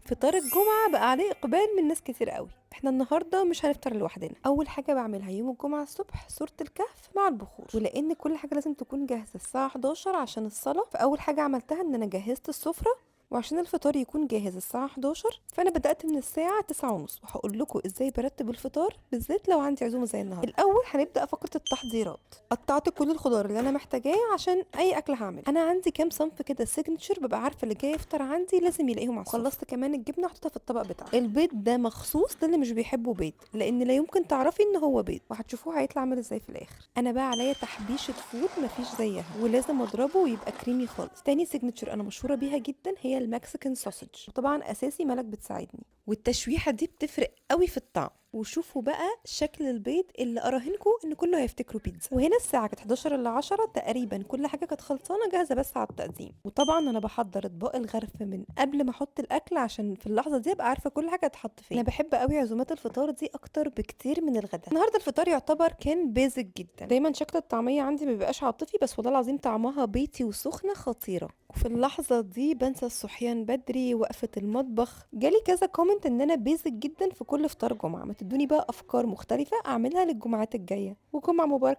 فطار الجمعة بقى عليه إقبال من ناس كتير قوي. احنا النهاردة مش هنفطر لوحدنا. أول حاجة بعملها يوم الجمعة الصبح سورة الكهف مع البخور، ولأن كل حاجة لازم تكون جاهزة الساعة 11 عشان الصلاة، فأول حاجة عملتها إن أنا جهزت السفرة. وعشان الفطار يكون جاهز الساعة 11 فأنا بدأت من الساعة 9:30، وهقول لكم ازاي برتب الفطار بالذات لو عندي عزومة زي النهاردة. الأول هنبدأ فقرة التحضيرات. قطعت كل الخضار اللي أنا محتاجاه عشان أي أكل هعمل. أنا عندي كام صنف كده سيجنتشر ببقى عارفة اللي جاي يفطر عندي لازم يلاقيهم على السفرة. خلصت كمان الجبنة وحطيتها في الطبق بتاعي. البيض ده مخصوص للي مش بيحبوا بيض، لأن لا يمكن تعرفي إن هو بيض، وهتشوفوه هيطلع عامل ازاي في الآخر. أنا بقى عليا تحبيشة فول مفيش زيها، ولازم أضربه ويبقى كريمي خالص. تاني سيجنتشر أنا مشهورة بيها جدا هي المكسيكان سوسج، وطبعا أساسي ملك بتساعدني، والتشويحة دي بتفرق قوي في الطعم. وشوفوا بقى شكل البيض اللي اراهنكم ان كله هيفتكروا بيتزا. وهنا الساعه كانت 11 ل 10 تقريبا، كل حاجه كانت خلصانه جاهزه بس على التقديم. وطبعا انا بحضر اطباق الغرف من قبل ما احط الاكل عشان في اللحظه دي ابقى عارفه كل حاجه هتتحط فين. انا بحب قوي عزومات الفطار دي اكتر بكتير من الغداء. النهارده الفطار يعتبر كان بيزك جدا. دايما شكل الطعميه عندي ما بيبقاش عاطفي، بس والله العظيم طعمها بيتي وسخنه خطيره. وفي اللحظة دي بنسى الصحيان بدري، وقفة المطبخ. جالي كذا كومنت ان انا بيزك جدا في كل فطار جمعة، ما تدوني بقى افكار مختلفة اعملها للجمعات الجاية. وجمعة مباركة.